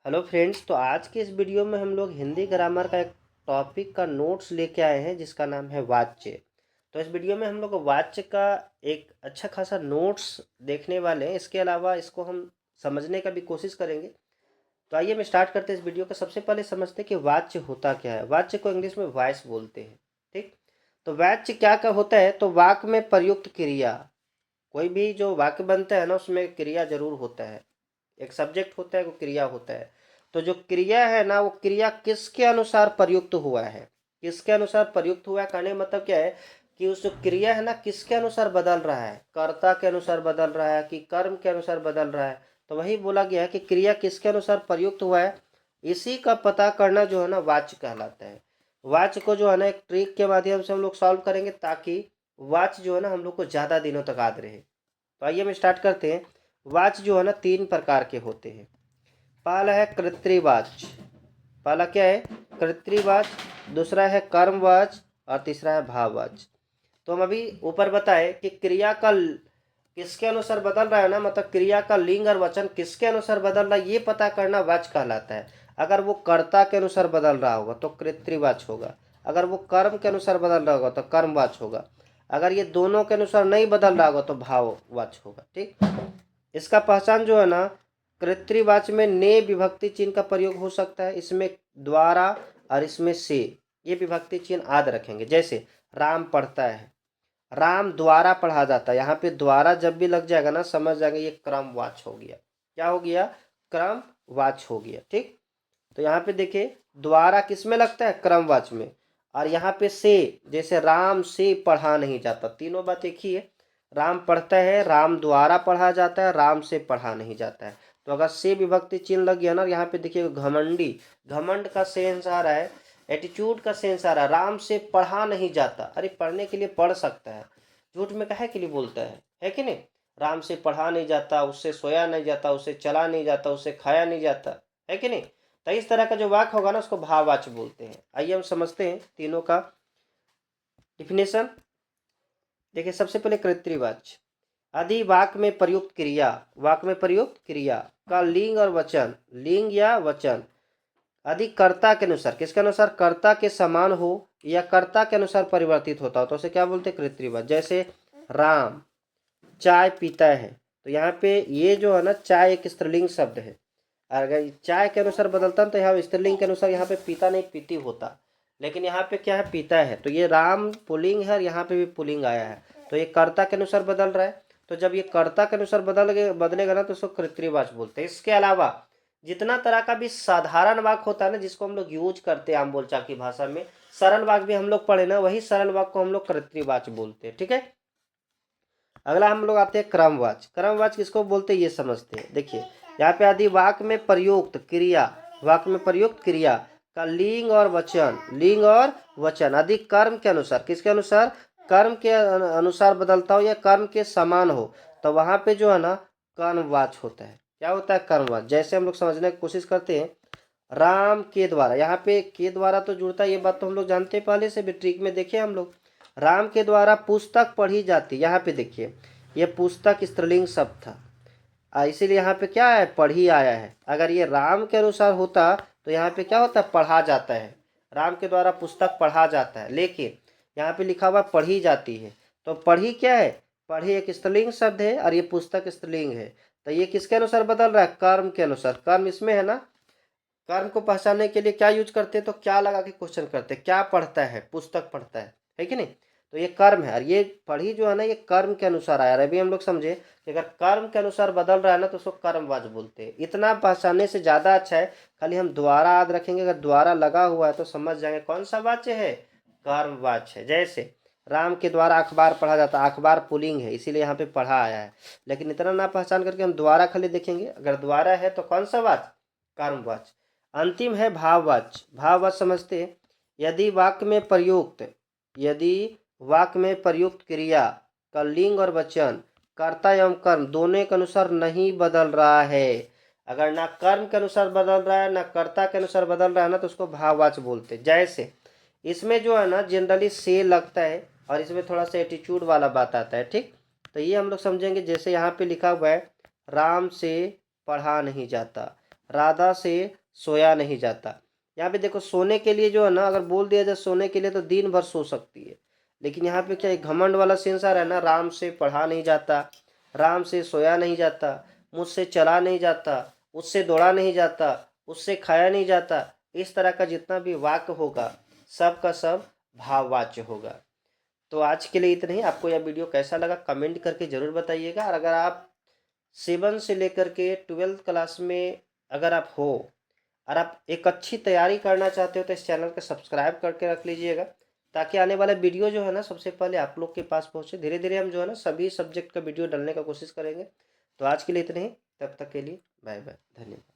Hello friends. तो आज के इस वीडियो में हम लोग हिंदी ग्रामर का एक टॉपिक का नोट्स लेके आए हैं जिसका नाम है वाच्य। तो इस वीडियो में हम लोग वाच्य का एक अच्छा खासा नोट्स देखने वाले हैं। इसके अलावा इसको हम समझने का भी कोशिश करेंगे। तो आइए हम स्टार्ट करते हैं इस वीडियो को। सबसे पहले समझते हैं कि वाच्य होता क्या है। वाच्य को इंग्लिश में वॉइस बोलते हैं। ठीक। तो वाच्य क्या क्या होता है, तो वाक्य में प्रयुक्त क्रिया। कोई भी जो वाक्य बनता है ना, उसमें क्रिया जरूर होता है। एक सब्जेक्ट होता है, वो क्रिया होता है। तो जो क्रिया है ना, वो क्रिया किसके अनुसार प्रयुक्त हुआ है, किसके अनुसार प्रयुक्त हुआ है कहने का मतलब क्या है कि उस जो क्रिया है ना, किसके अनुसार बदल रहा है, कर्ता के अनुसार बदल रहा है कि कर्म के अनुसार बदल रहा है। तो वही बोला गया है कि क्रिया किसके अनुसार प्रयुक्त हुआ है, इसी का पता करना जो है ना वाच्य कहलाता है। वाच्य को जो है ना एक ट्रिक के माध्यम से हम लोग सॉल्व करेंगे ताकि वाच्य जो है ना हम लोग को ज़्यादा दिनों तक याद रहे। तो आइए हम स्टार्ट करते हैं। वाच्य जो है ना तीन प्रकार के होते हैं। पहला है कृत्रिवाच्य। पहला क्या है? कृत्रिवाच्य। दूसरा है कर्मवाच्य और तीसरा है भाववाच्य। तो हम अभी ऊपर बताए कि क्रिया का किसके अनुसार बदल रहा है ना, मतलब क्रिया का लिंग और वचन किसके अनुसार बदल रहा है, ये पता करना वाच्य कहलाता है। अगर वो कर्ता के अनुसार बदल रहा होगा तो कृत्रिवाच्य होगा। अगर वो कर्म के अनुसार बदल रहा होगा तो कर्मवाच्य होगा। अगर ये दोनों के अनुसार नहीं बदल रहा होगा तो भाववाच्य होगा। ठीक। इसका पहचान जो है ना, कृत्रिवाच्य में ने विभक्ति चिन्ह का प्रयोग हो सकता है। इसमें द्वारा और इसमें से ये विभक्ति चिन्ह याद रखेंगे। जैसे राम पढ़ता है, राम द्वारा पढ़ा जाता है। यहाँ पे द्वारा जब भी लग जाएगा ना, समझ जाएंगे ये क्रमवाच्य हो गया। क्या हो गया? क्रमवाच्य हो गया। ठीक। तो यहाँ पे देखिए द्वारा किस में लगता है? क्रमवाच्य में। और यहाँ पे से, जैसे राम से पढ़ा नहीं जाता, तीनों बात एक ही है। राम पढ़ता है, राम द्वारा पढ़ा जाता है, राम से पढ़ा नहीं जाता है। तो अगर से विभक्ति चिन्ह लग गया ना, यहाँ पे देखिए घमंडी, घमंड का सेंस आ रहा है, एटीट्यूड का सेंस आ रहा है। राम से पढ़ा नहीं जाता, अरे पढ़ने के लिए पढ़ सकता है, झूठ में काहे के लिए बोलता है कि नहीं? राम से पढ़ा नहीं जाता, उससे सोया नहीं जाता, उससे चला नहीं जाता, उससे खाया नहीं जाता, है कि नहीं? तो इस तरह का जो वाक्य होगा ना, उसको भाववाच्य बोलते हैं। आइए हम समझते हैं तीनों का डिफिनेशन। देखिए सबसे पहले कृत्रिवाच्य। आदि वाक्य में प्रयुक्त क्रिया, वाक्य में प्रयुक्त क्रिया का लिंग और वचन, लिंग या वचन अधिक कर्ता के अनुसार, किसके अनुसार? कर्ता के समान हो या कर्ता के अनुसार परिवर्तित होता हो तो उसे क्या बोलते हैं? कृत्रिवाच्य। जैसे राम चाय पीता है, तो यहाँ पे ये जो है ना, चाय एक स्त्रीलिंग शब्द है। अगर चाय के अनुसार बदलता तो यहाँ स्त्रीलिंग के अनुसार यहाँ पे पीता नहीं पीती होता। लेकिन यहाँ पे क्या है? पीता है। तो ये राम पुल्लिंग है और यहाँ पे भी पुल्लिंग आया है, तो ये कर्ता के अनुसार बदल रहा है। तो जब ये कर्ता के अनुसार बदलेगा ना, तो उसको कृत्रिवाच्य बोलते हैं। इसके अलावा जितना तरह का भी साधारण वाक्य होता है ना, जिसको हम लोग यूज करते हैं आम बोलचाल की भाषा में, सरल वाक्य भी हम लोग पढ़े ना, वही सरल वाक्य को हम लोग कृत्रिवाच्य बोलते हैं। ठीक है। अगला हम लोग आते हैं क्रमवाच्य। क्रमवाच्य किसको बोलते हैं ये समझते हैं। देखिए यहाँ पे आदि वाक्य में प्रयुक्त क्रिया, वाक्य में प्रयुक्त क्रिया का लिंग और वचन, लिंग और वचन अधिक कर्म के अनुसार, किसके अनुसार? कर्म के अनुसार बदलता हो या कर्म के समान हो, तो वहां पे जो है ना कर्मवाच्य होता है। क्या होता है? कर्मवाच्य। जैसे हम लोग समझने की कोशिश करते हैं, राम के द्वारा, यहाँ पे के द्वारा तो जुड़ता है, ये बात तो हम लोग जानते हैं पहले से भी, ट्रिक में देखे हम लोग। राम के द्वारा पुस्तक पढ़ी जाती, यहाँ पे देखिए ये पुस्तक स्त्रीलिंग शब्द था, इसीलिए यहाँ पे क्या है? पढ़ी आया है। अगर ये राम के अनुसार होता तो यहाँ पे क्या होता है? पढ़ा जाता है। राम के द्वारा पुस्तक पढ़ा जाता है, लेकिन यहाँ पे लिखा हुआ पढ़ी जाती है। तो पढ़ी क्या है? पढ़ी एक स्त्रीलिंग शब्द है और ये पुस्तक स्त्रीलिंग है। तो ये किसके अनुसार बदल रहा है? कर्म के अनुसार। कर्म इसमें है ना। कर्म को पहचानने के लिए क्या यूज करते हैं? तो क्या लगा के क्वेश्चन करते हैं। क्या पढ़ता है? पुस्तक पढ़ता है कि नहीं? तो ये कर्म है और ये पढ़ी जो है ना, ये कर्म के अनुसार आया। अभी हम लोग समझे कि अगर कर्म के अनुसार बदल रहा है ना, तो उसको कर्मवाच्य बोलते हैं। इतना पहचानने से ज्यादा अच्छा है, खाली हम द्वारा याद रखेंगे। अगर द्वारा लगा हुआ है तो समझ जाएंगे कौन सा वाच्य है? कर्मवाच्य है। जैसे राम के द्वारा अखबार पढ़ा जाता, अखबार पुलिंग है इसीलिए यहाँ पे पढ़ा आया है। लेकिन इतना ना पहचान करके हम द्वारा खाली देखेंगे, अगर द्वारा है तो कौन सा वाच्य? कर्मवाच्य। अंतिम है भाववाच्य। भाववाच्य समझते हैं। यदि वाक्य में प्रयुक्त, यदि वाक्य में प्रयुक्त क्रिया का लिंग और वचन, कर्ता एवं कर्म दोनों के अनुसार नहीं बदल रहा है, अगर ना कर्म के अनुसार बदल रहा है ना कर्ता के अनुसार बदल रहा है ना, तो उसको भाववाच्य बोलते हैं। जैसे इसमें जो है ना जनरली से लगता है और इसमें थोड़ा सा एटीट्यूड वाला बात आता है। ठीक। तो ये हम लोग समझेंगे। जैसे यहाँ पे लिखा हुआ है राम से पढ़ा नहीं जाता, राधा से सोया नहीं जाता। यहाँ पे देखो सोने के लिए जो है ना, अगर बोल दिया जाए सोने के लिए तो दिन भर सो सकती है, लेकिन यहाँ पे क्या एक घमंड वाला सेंस आ रहा है ना, राम से पढ़ा नहीं जाता, राम से सोया नहीं जाता, मुझसे चला नहीं जाता, उससे दौड़ा नहीं जाता, उससे खाया नहीं जाता। इस तरह का जितना भी वाक्य होगा सब का सब भाववाच्य होगा। तो आज के लिए इतना ही। आपको यह वीडियो कैसा लगा कमेंट करके ज़रूर बताइएगा। और अगर आप 7 से लेकर के 12th क्लास में अगर आप हो और आप एक अच्छी तैयारी करना चाहते हो तो इस चैनल को सब्सक्राइब करके रख लीजिएगा, ताकि आने वाला वीडियो जो है ना सबसे पहले आप लोग के पास पहुँचे। धीरे धीरे हम जो है ना सभी सब्जेक्ट का वीडियो डालने का कोशिश करेंगे। तो आज के लिए इतने ही, तब तक के लिए बाय बाय, धन्यवाद।